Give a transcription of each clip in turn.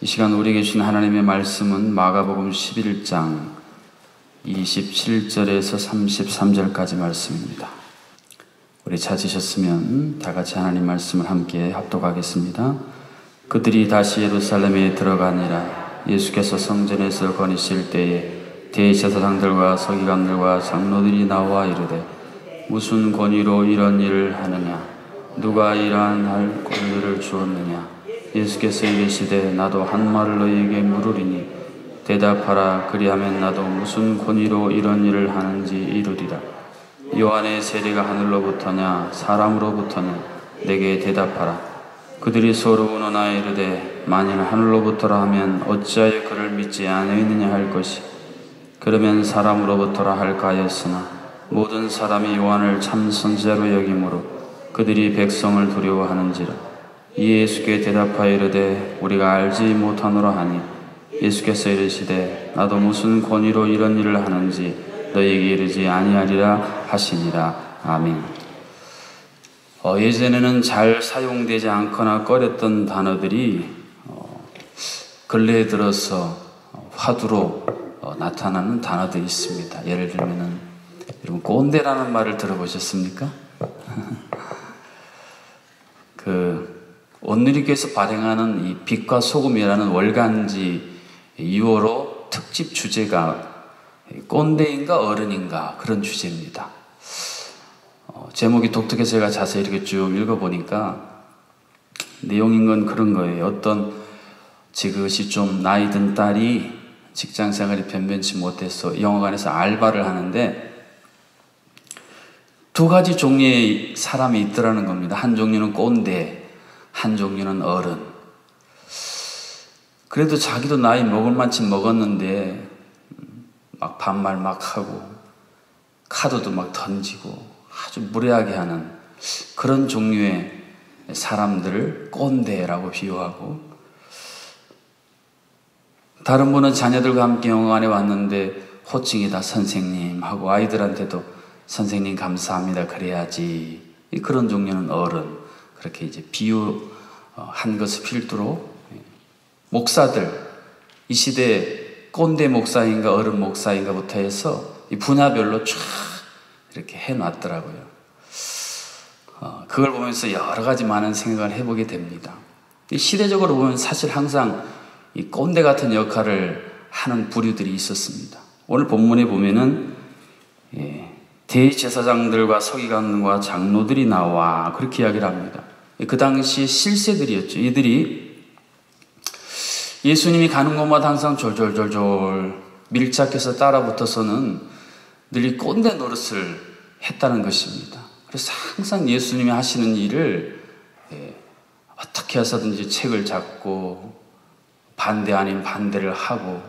이 시간 우리에게 주신 하나님의 말씀은 마가복음 11장 27절에서 33절까지 말씀입니다. 우리 찾으셨으면 다 같이 하나님 말씀을 함께 합독하겠습니다. 그들이 다시 예루살렘에 들어가니라. 예수께서 성전에서 거니실 때에 대제사장들과 서기관들과 장로들이 나와 이르되 무슨 권위로 이런 일을 하느냐? 누가 이러한 할 권위를 주었느냐? 예수께서 이르시되 나도 한 말을 너희에게 물으리니 대답하라. 그리하면 나도 무슨 권위로 이런 일을 하는지 이르리라. 요한의 세례가 하늘로부터냐 사람으로부터냐? 내게 대답하라. 그들이 서로 운하나 이르되 만일 하늘로부터라 하면 어찌하여 그를 믿지 아니하느냐 할 것이 그러면 사람으로부터라 할까 하였으나 모든 사람이 요한을 참 선지자로 여기므로 그들이 백성을 두려워하는지라. 예수께 대답하여 이르되 우리가 알지 못하노라 하니 예수께서 이르시되 나도 무슨 권위로 이런 일을 하는지 너희에게 이르지 아니하리라 하시니라. 아멘. 예전에는 잘 사용되지 않거나 꺼렸던 단어들이 근래에 들어서 화두로 나타나는 단어들이 있습니다. 예를 들면은 여러분 꼰대라는 말을 들어보셨습니까? 온누리교에서 발행하는 이 빛과 소금이라는 월간지 2호로 특집 주제가 꼰대인가 어른인가 그런 주제입니다. 제목이 독특해서 제가 자세히 이렇게 쭉 읽어보니까 내용인 건 그런 거예요. 어떤 지그시 좀 나이 든 딸이 직장생활이 변변치 못해서 영화관에서 알바를 하는데 두 가지 종류의 사람이 있더라는 겁니다. 한 종류는 꼰대, 한 종류는 어른. 그래도 자기도 나이 먹을 만큼 먹었는데 막 반말 막 하고 카드도 막 던지고 아주 무례하게 하는 그런 종류의 사람들을 꼰대라고 비유하고, 다른 분은 자녀들과 함께 영화관에 왔는데 호칭이 다 선생님 하고 아이들한테도 선생님 감사합니다 그래야지. 그런 종류는 어른. 그렇게 이제 비유한 것을 필두로 목사들, 이 시대에 꼰대 목사인가 어른 목사인가부터 해서 이 분야별로 쫙 이렇게 해놨더라고요. 그걸 보면서 여러 가지 많은 생각을 해보게 됩니다. 시대적으로 보면 사실 항상 이 꼰대 같은 역할을 하는 부류들이 있었습니다. 오늘 본문에 보면은 대제사장들과 서기관과 장로들이 나와 그렇게 이야기를 합니다. 그 당시 실세들이었죠. 이들이 예수님이 가는 곳마다 항상 졸졸졸졸 밀착해서 따라붙어서는 늘 이 꼰대 노릇을 했다는 것입니다. 그래서 항상 예수님이 하시는 일을 어떻게 해서든지 책을 잡고 반대 아닌 반대를 하고,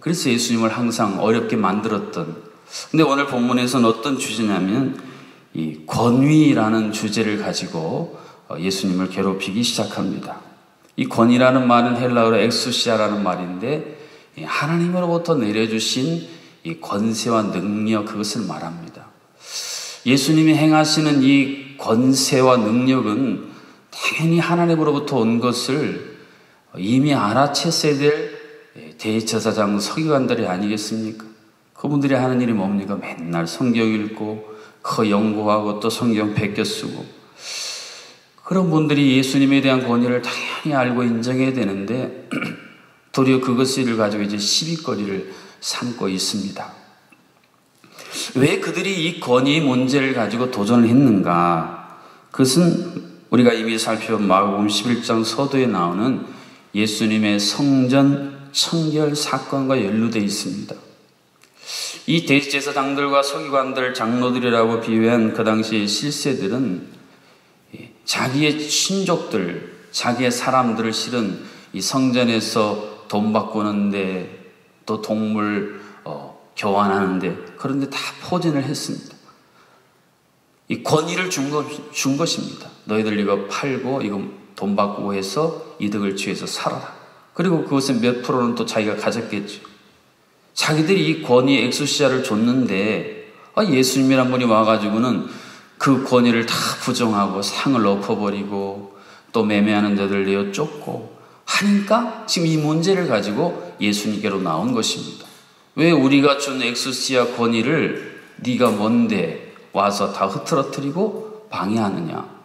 그래서 예수님을 항상 어렵게 만들었던. 근데 오늘 본문에서는 어떤 주제냐면 이 권위라는 주제를 가지고 예수님을 괴롭히기 시작합니다. 이 권위라는 말은 헬라어로 엑수시아라는 말인데 하나님으로부터 내려주신 이 권세와 능력, 그것을 말합니다. 예수님이 행하시는 이 권세와 능력은 당연히 하나님으로부터 온 것을 이미 알아챘어야 될 대제사장 서기관들이 아니겠습니까? 그분들이 하는 일이 뭡니까? 맨날 성경 읽고 그 연구하고 또 성경 베껴 쓰고, 그런 분들이 예수님에 대한 권위를 당연히 알고 인정해야 되는데 도리어 그것을 가지고 이제 시비거리를 삼고 있습니다. 왜 그들이 이 권위 문제를 가지고 도전을 했는가? 그것은 우리가 이미 살펴본 마가복음 11장 서두에 나오는 예수님의 성전 청결 사건과 연루되어 있습니다. 이 대제사장들과 서기관들, 장로들이라고 비유한 그 당시의 실세들은 자기의 친족들, 자기의 사람들을 실은 이 성전에서 돈 바꾸는데 또 동물 교환하는데 그런데 다 포진을 했습니다. 이 권위를 준 것입니다. 너희들 이거 팔고 이거 돈 바꾸고 해서 이득을 취해서 살아라. 그리고 그것의 몇 프로는 또 자기가 가졌겠죠. 자기들이 이 권위 엑수시아를 줬는데 예수님이란 분이 와가지고는 그 권위를 다 부정하고 상을 엎어버리고 또 매매하는 자들 내어 쫓고 하니까 지금 이 문제를 가지고 예수님께로 나온 것입니다. 왜 우리가 준 엑스시아 권위를 네가 뭔데 와서 다 흐트러뜨리고 방해하느냐?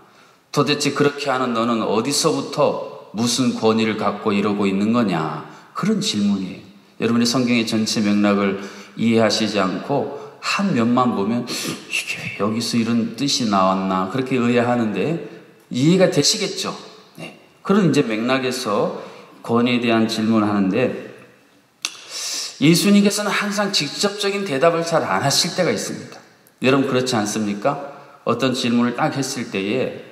도대체 그렇게 하는 너는 어디서부터 무슨 권위를 갖고 이러고 있는 거냐? 그런 질문이에요. 여러분이 성경의 전체 맥락을 이해하시지 않고 한 면만 보면 이게 왜 여기서 이런 뜻이 나왔나 그렇게 의아하는데 이해가 되시겠죠? 네. 그런 이제 맥락에서 권위에 대한 질문을 하는데 예수님께서는 항상 직접적인 대답을 잘 안 하실 때가 있습니다. 여러분 그렇지 않습니까? 어떤 질문을 딱 했을 때에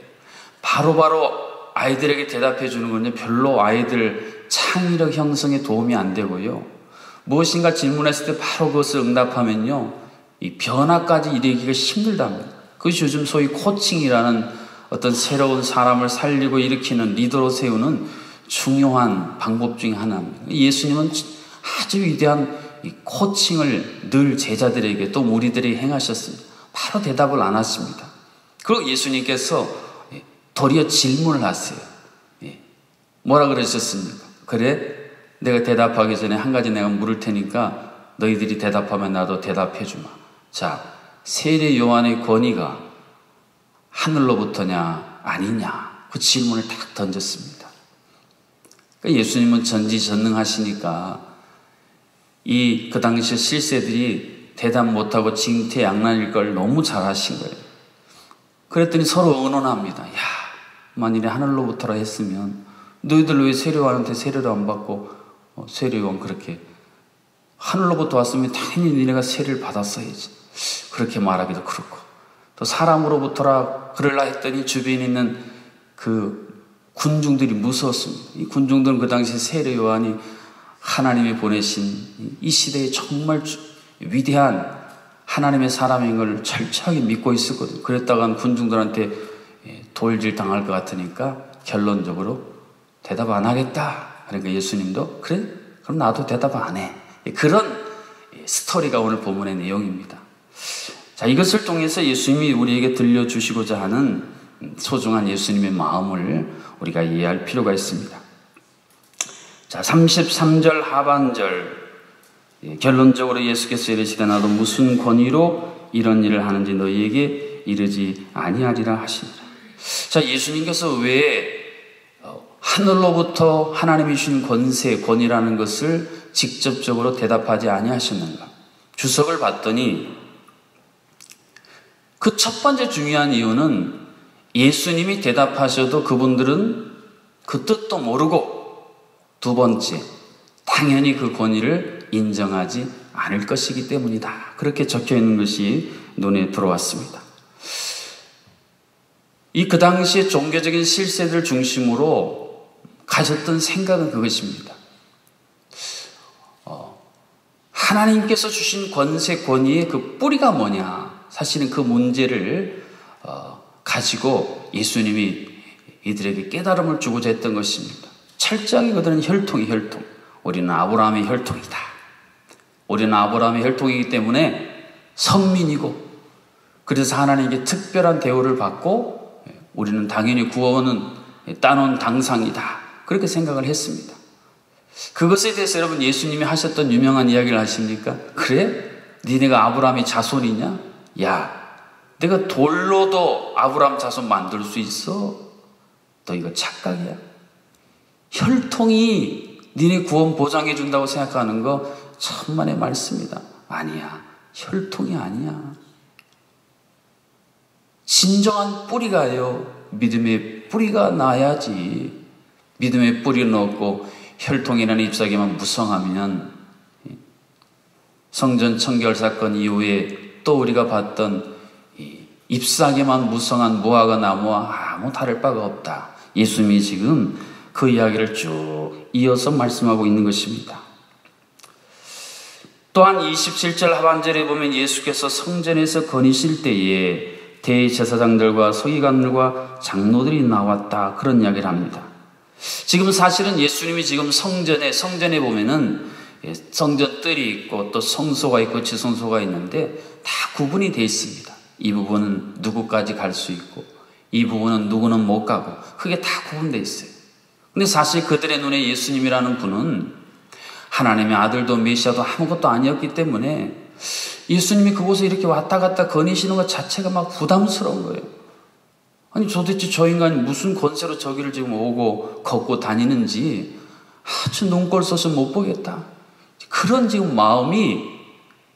바로바로 아이들에게 대답해 주는 건요 별로 아이들 창의력 형성에 도움이 안 되고요. 무엇인가 질문했을 때 바로 그것을 응답하면요 이 변화까지 이르기가 힘들답니다. 그것이 요즘 소위 코칭이라는 어떤 새로운 사람을 살리고 일으키는 리더로 세우는 중요한 방법 중에 하나입니다. 예수님은 아주 위대한 이 코칭을 늘 제자들에게 또 우리들에게 행하셨습니다. 바로 대답을 안 하십니다. 그리고 예수님께서 도리어 질문을 하세요. 뭐라 그러셨습니까? 그래? 내가 대답하기 전에 한 가지 내가 물을 테니까 너희들이 대답하면 나도 대답해 주마. 자, 세례 요한의 권위가 하늘로부터냐 아니냐 그 질문을 딱 던졌습니다. 그러니까 예수님은 전지전능하시니까 그 당시 실세들이 대답 못하고 징태양난일 걸 너무 잘하신 거예요. 그랬더니 서로 의논합니다. 야, 만일에 하늘로부터라 했으면 너희들 왜 세례요한한테 세례를 안 받고 세례요한 그렇게 하늘로부터 왔으면 당연히 니네가 세례를 받았어야지. 그렇게 말하기도 그렇고 또 사람으로부터라 그럴라 했더니 주변에 있는 그 군중들이 무서웠습니다. 이 군중들은 그 당시 세례요한이 하나님이 보내신 이 시대에 정말 위대한 하나님의 사람인 걸 철저하게 믿고 있었거든요. 그랬다간 군중들한테 돌질 당할 것 같으니까 결론적으로 대답 안 하겠다. 그러니까 예수님도 그래? 그럼 나도 대답 안 해. 그런 스토리가 오늘 본문의 내용입니다. 자, 이것을 통해서 예수님이 우리에게 들려주시고자 하는 소중한 예수님의 마음을 우리가 이해할 필요가 있습니다. 자, 33절 하반절 결론적으로 예수께서 이르시되 나도 무슨 권위로 이런 일을 하는지 너희에게 이르지 아니하리라 하시니라. 자, 예수님께서 왜 하늘로부터 하나님이 주신 권세, 권위라는 것을 직접적으로 대답하지 아니하셨는가? 주석을 봤더니 그 첫 번째 중요한 이유는 예수님이 대답하셔도 그분들은 그 뜻도 모르고 두 번째, 당연히 그 권위를 인정하지 않을 것이기 때문이다. 그렇게 적혀 있는 것이 눈에 들어왔습니다. 그 당시에 종교적인 실세들 중심으로 가졌던 생각은 그것입니다. 하나님께서 주신 권세, 권위의 그 뿌리가 뭐냐? 사실은 그 문제를 가지고 예수님이 이들에게 깨달음을 주고자 했던 것입니다. 철저하게 그들은 혈통. 우리는 아브라함의 혈통이다. 우리는 아브라함의 혈통이기 때문에 선민이고 그래서 하나님께 특별한 대우를 받고 우리는 당연히 구원은 따놓은 당상이다. 그렇게 생각을 했습니다. 그것에 대해서 여러분 예수님이 하셨던 유명한 이야기를 하십니까? 그래? 니네가 아브라함의 자손이냐? 야, 내가 돌로도 아브라함 자손 만들 수 있어? 너 이거 착각이야? 혈통이 니네 구원 보장해 준다고 생각하는 거 천만의 말씀이다. 아니야. 혈통이 아니야. 진정한 뿌리가요. 믿음의 뿌리가 나야지. 믿음의 뿌리는 없고 혈통이라는 잎사귀만 무성하면 성전 청결 사건 이후에 또 우리가 봤던 잎사귀만 무성한 무화과 나무와 아무 다를 바가 없다. 예수님이 지금 그 이야기를 쭉 이어서 말씀하고 있는 것입니다. 또한 27절 하반절에 보면 예수께서 성전에서 거니실 때에 대제사장들과 서기관들과 장로들이 나왔다. 그런 이야기를 합니다. 지금 사실은 예수님이 지금 성전에 보면은 성전 뜰이 있고 또 성소가 있고 지성소가 있는데 다 구분이 되어 있습니다. 이 부분은 누구까지 갈 수 있고 이 부분은 누구는 못 가고 그게 다 구분되어 있어요. 근데 사실 그들의 눈에 예수님이라는 분은 하나님의 아들도 메시아도 아무것도 아니었기 때문에 예수님이 그곳에 이렇게 왔다 갔다 거니시는 것 자체가 막 부담스러운 거예요. 아니 도대체 저 인간이 무슨 권세로 저기를 지금 오고 걷고 다니는지 아주 눈꼴 써서 못 보겠다. 그런 지금 마음이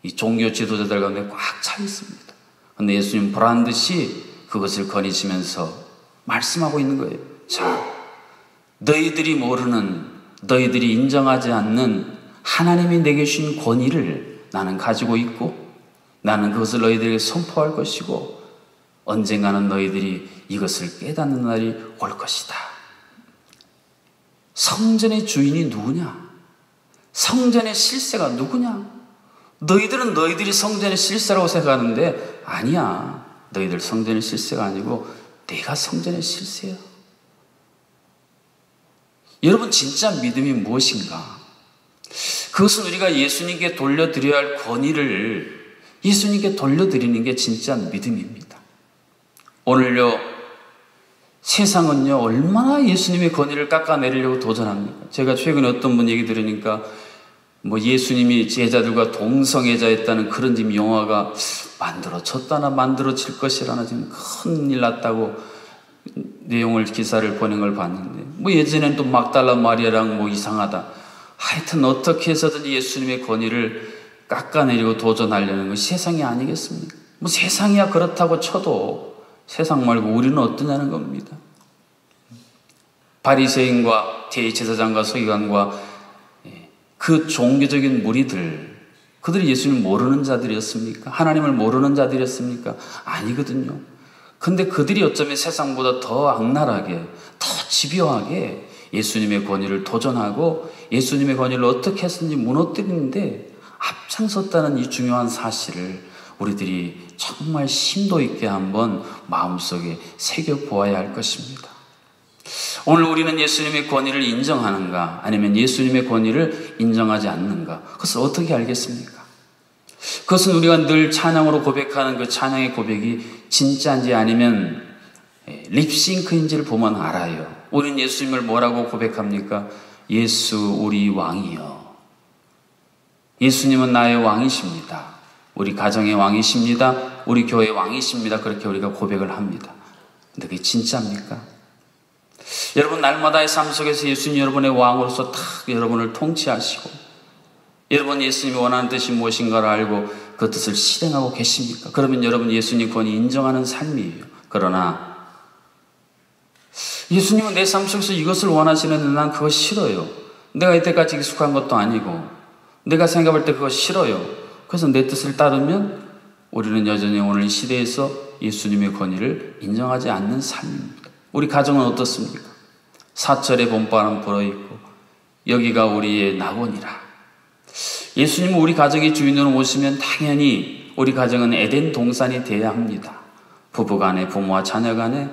이 종교 지도자들 가운데 꽉 차 있습니다. 그런데 예수님 보란 듯이 그것을 거니시면서 말씀하고 있는 거예요. 자, 너희들이 모르는, 너희들이 인정하지 않는 하나님이 내게 주신 권위를 나는 가지고 있고 나는 그것을 너희들에게 선포할 것이고 언젠가는 너희들이 이것을 깨닫는 날이 올 것이다. 성전의 주인이 누구냐? 성전의 실세가 누구냐? 너희들은 너희들이 성전의 실세라고 생각하는데 아니야. 너희들 성전의 실세가 아니고 내가 성전의 실세야. 여러분 진짜 믿음이 무엇인가? 그것은 우리가 예수님께 돌려드려야 할 권위를 예수님께 돌려드리는 게 진짜 믿음입니다. 오늘요 세상은요 얼마나 예수님의 권위를 깎아내리려고 도전합니까? 제가 최근에 어떤 분 얘기 들으니까 뭐 예수님이 제자들과 동성애자였다는 그런 지금 영화가 만들어졌다나 만들어질 것이라나 지금 큰일 났다고 내용을 기사를 보낸 걸 봤는데 뭐 예전엔 또 막달라 마리아랑 뭐 이상하다. 하여튼 어떻게 해서든지 예수님의 권위를 깎아내리고 도전하려는 건 세상이 아니겠습니까? 뭐 세상이야 그렇다고 쳐도 세상 말고 우리는 어떠냐는 겁니다. 바리새인과 대제사장과 서기관과 그 종교적인 무리들, 그들이 예수님을 모르는 자들이었습니까? 하나님을 모르는 자들이었습니까? 아니거든요. 근데 그들이 어쩌면 세상보다 더 악랄하게, 더 집요하게 예수님의 권위를 도전하고 예수님의 권위를 어떻게 했는지 무너뜨리는데 앞장섰다는 이 중요한 사실을 우리들이 정말 심도 있게 한번 마음속에 새겨보아야 할 것입니다. 오늘 우리는 예수님의 권위를 인정하는가 아니면 예수님의 권위를 인정하지 않는가? 그것을 어떻게 알겠습니까? 그것은 우리가 늘 찬양으로 고백하는 그 찬양의 고백이 진짜인지 아니면 립싱크인지를 보면 알아요. 우리는 예수님을 뭐라고 고백합니까? 예수 우리 왕이요. 예수님은 나의 왕이십니다. 우리 가정의 왕이십니다. 우리 교회의 왕이십니다. 그렇게 우리가 고백을 합니다. 근데 그게 진짜입니까? 여러분 날마다의 삶 속에서 예수님 여러분의 왕으로서 탁 여러분을 통치하시고 여러분 예수님이 원하는 뜻이 무엇인가를 알고 그 뜻을 실행하고 계십니까? 그러면 여러분 예수님 권위 인정하는 삶이에요. 그러나 예수님은 내 삶 속에서 이것을 원하시는데 난 그거 싫어요. 내가 이때까지 익숙한 것도 아니고 내가 생각할 때 그거 싫어요. 그래서 내 뜻을 따르면 우리는 여전히 오늘 이 시대에서 예수님의 권위를 인정하지 않는 삶입니다. 우리 가정은 어떻습니까? 사철의 봄바람 불어있고 여기가 우리의 낙원이라. 예수님은 우리 가정의 주인으로 오시면 당연히 우리 가정은 에덴 동산이 되어야 합니다. 부부간에 부모와 자녀간에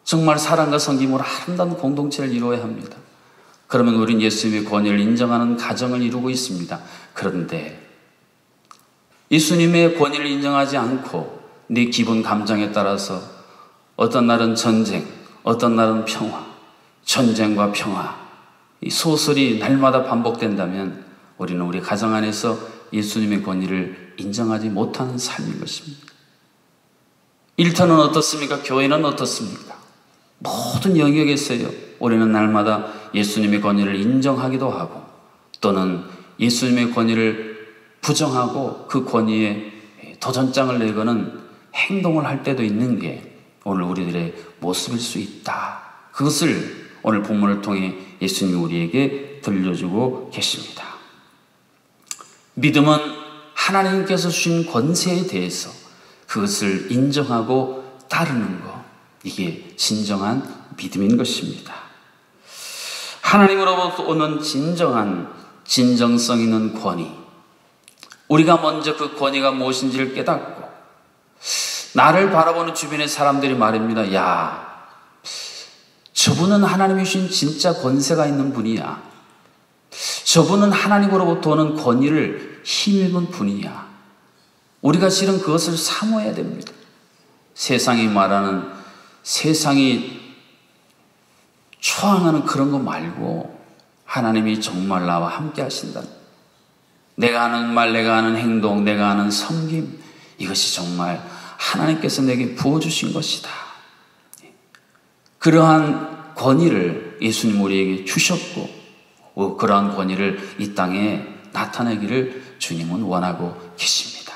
정말 사랑과 섬김으로 아름다운 공동체를 이루어야 합니다. 그러면 우리는 예수님의 권위를 인정하는 가정을 이루고 있습니다. 그런데 예수님의 권위를 인정하지 않고 내 기분 감정에 따라서 어떤 날은 전쟁, 어떤 날은 평화, 전쟁과 평화, 이 소설이 날마다 반복된다면 우리는 우리 가정 안에서 예수님의 권위를 인정하지 못하는 삶인 것입니다. 일터는 어떻습니까? 교회는 어떻습니까? 모든 영역에서요. 우리는 날마다 예수님의 권위를 인정하기도 하고 또는 예수님의 권위를 부정하고 그 권위에 도전장을 내거는 행동을 할 때도 있는 게 오늘 우리들의 모습일 수 있다. 그것을 오늘 본문을 통해 예수님이 우리에게 들려주고 계십니다. 믿음은 하나님께서 주신 권세에 대해서 그것을 인정하고 따르는 것. 이게 진정한 믿음인 것입니다. 하나님으로부터 오는 진정성 있는 권위. 우리가 먼저 그 권위가 무엇인지를 깨닫고 나를 바라보는 주변의 사람들이 말입니다. 야, 저분은 하나님이 주신 진짜 권세가 있는 분이야. 저분은 하나님으로부터 오는 권위를 힘입은 분이야. 우리가 실은 그것을 사모해야 됩니다. 세상이 말하는 세상이 초항하는 그런 거 말고 하나님이 정말 나와 함께 하신다. 내가 하는 말, 내가 하는 행동, 내가 하는 섬김, 이것이 정말 하나님께서 내게 부어주신 것이다. 그러한 권위를 예수님 우리에게 주셨고, 그러한 권위를 이 땅에 나타내기를 주님은 원하고 계십니다.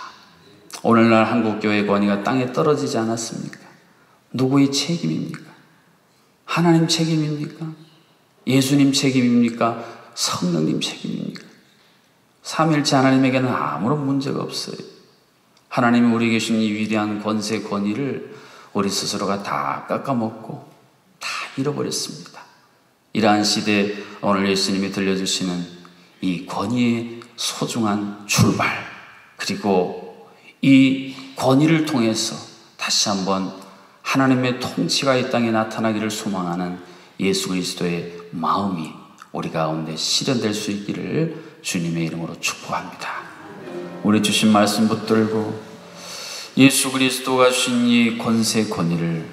오늘날 한국교회의 권위가 땅에 떨어지지 않았습니까? 누구의 책임입니까? 하나님 책임입니까? 예수님 책임입니까? 성령님 책임입니까? 삼위일체 하나님에게는 아무런 문제가 없어요. 하나님이 우리에게 주신 이 위대한 권세, 권위를 우리 스스로가 다 깎아먹고 다 잃어버렸습니다. 이러한 시대에 오늘 예수님이 들려주시는 이 권위의 소중한 출발, 그리고 이 권위를 통해서 다시 한번 하나님의 통치가 이 땅에 나타나기를 소망하는 예수 그리스도의 마음이 우리 가운데 실현될 수 있기를 주님의 이름으로 축복합니다. 우리 주신 말씀 붙들고 예수 그리스도가 주신 이 권세, 권위를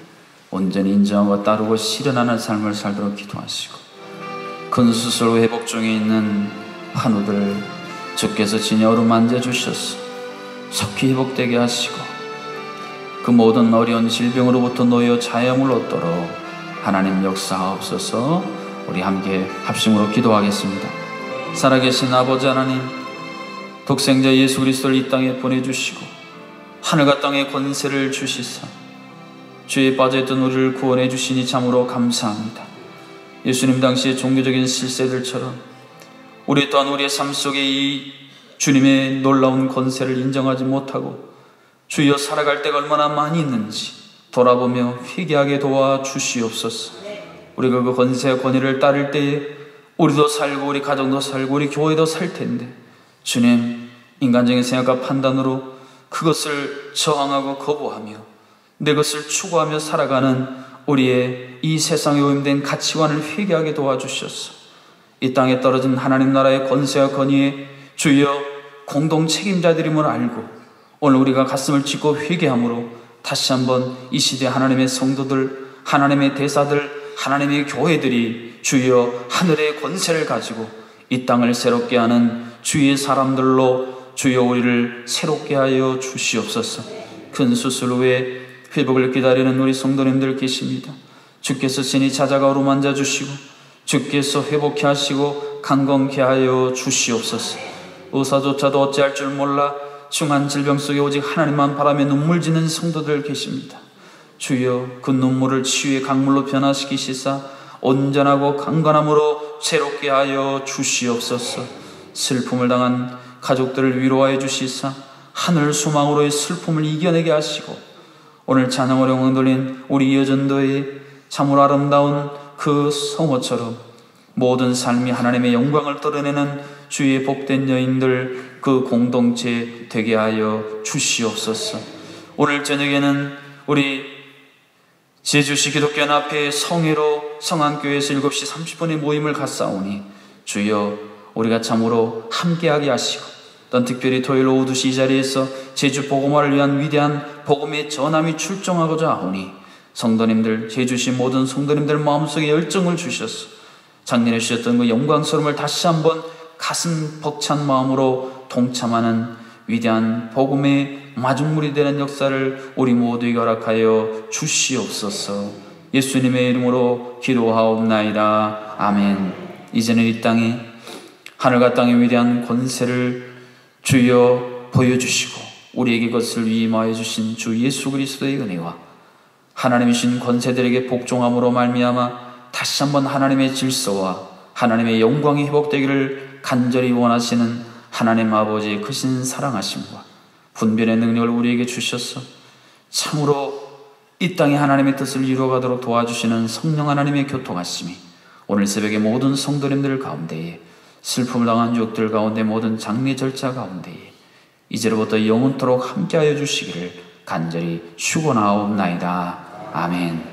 온전히 인정하고 따르고 실현하는 삶을 살도록 기도하시고, 큰 수술로 회복 중에 있는 환우들 주께서 진히 어루만져 주셔서 속히 회복되게 하시고, 그 모든 어려운 질병으로부터 놓여 자유함을 얻도록 하나님 역사하옵소서. 우리 함께 합심으로 기도하겠습니다. 살아계신 아버지 하나님, 독생자 예수 그리스도를 이 땅에 보내주시고 하늘과 땅의 권세를 주시사 죄에 빠져있던 우리를 구원해 주시니 참으로 감사합니다. 예수님 당시의 종교적인 실세들처럼 우리 또한 우리의 삶 속에 이 주님의 놀라운 권세를 인정하지 못하고 주여 살아갈 때가 얼마나 많이 있는지 돌아보며 회개하게 도와주시옵소서. 우리가 그 권세와 권위를 따를 때에 우리도 살고 우리 가정도 살고 우리 교회도 살 텐데, 주님, 인간적인 생각과 판단으로 그것을 저항하고 거부하며 내 것을 추구하며 살아가는 우리의 이 세상에 오염된 가치관을 회개하게 도와주셔서 이 땅에 떨어진 하나님 나라의 권세와 권위에 주여 공동 책임자들임을 알고 오늘 우리가 가슴을 찢고 회개함으로 다시 한번 이 시대 하나님의 성도들, 하나님의 대사들, 하나님의 교회들이 주여 하늘의 권세를 가지고 이 땅을 새롭게 하는 주의 사람들로 주여 우리를 새롭게 하여 주시옵소서. 큰 수술 후에 회복을 기다리는 우리 성도님들 계십니다. 주께서 친히 찾아가 어루만져 주시고 주께서 회복케 하시고 강건케 하여 주시옵소서. 의사조차도 어찌할 줄 몰라 중한 질병 속에 오직 하나님만 바라며 눈물 짓는 성도들 계십니다. 주여 그 눈물을 치유의 강물로 변화시키시사 온전하고 강건함으로 새롭게 하여 주시옵소서. 슬픔을 당한 가족들을 위로하여 주시사 하늘 소망으로의 슬픔을 이겨내게 하시고 오늘 찬양으로 영광 돌린 우리 여전도의 참으로 아름다운 그 성호처럼 모든 삶이 하나님의 영광을 드러내는 주의 복된 여인들 그 공동체 되게 하여 주시옵소서. 오늘 저녁에는 우리 제주시 기독교연합회 성회로 성안교회에서 7시 30분의 모임을 갖사오니 주여 우리가 참으로 함께하게 하시고 또한 특별히 토요일 오후 2시 이 자리에서 제주 복음화를 위한 위대한 복음의 전함이 출정하고자 하오니 성도님들, 제주시 모든 성도님들 마음속에 열정을 주셔서 작년에 주셨던 그 영광스러움을 다시 한번 가슴 벅찬 마음으로 동참하는 위대한 복음의 마중물이 되는 역사를 우리 모두에게 허락하여 주시옵소서. 예수님의 이름으로 기도하옵나이다. 아멘. 이제는 이 땅에 하늘과 땅의 위대한 권세를 주여 보여주시고 우리에게 그것을 위임하여 주신 주 예수 그리스도의 은혜와 하나님이신 권세들에게 복종함으로 말미암아 다시 한번 하나님의 질서와 하나님의 영광이 회복되기를 간절히 원하시는 하나님 아버지의 크신 사랑하심과 분별의 능력을 우리에게 주셔서 참으로 이 땅에 하나님의 뜻을 이루어가도록 도와주시는 성령 하나님의 교통하심이 오늘 새벽에 모든 성도님들 가운데에 슬픔을 당한 유혹들 가운데 모든 장례 절차 가운데에 이제로부터 영원토록 함께하여 주시기를 간절히 축원하옵나이다. 아멘.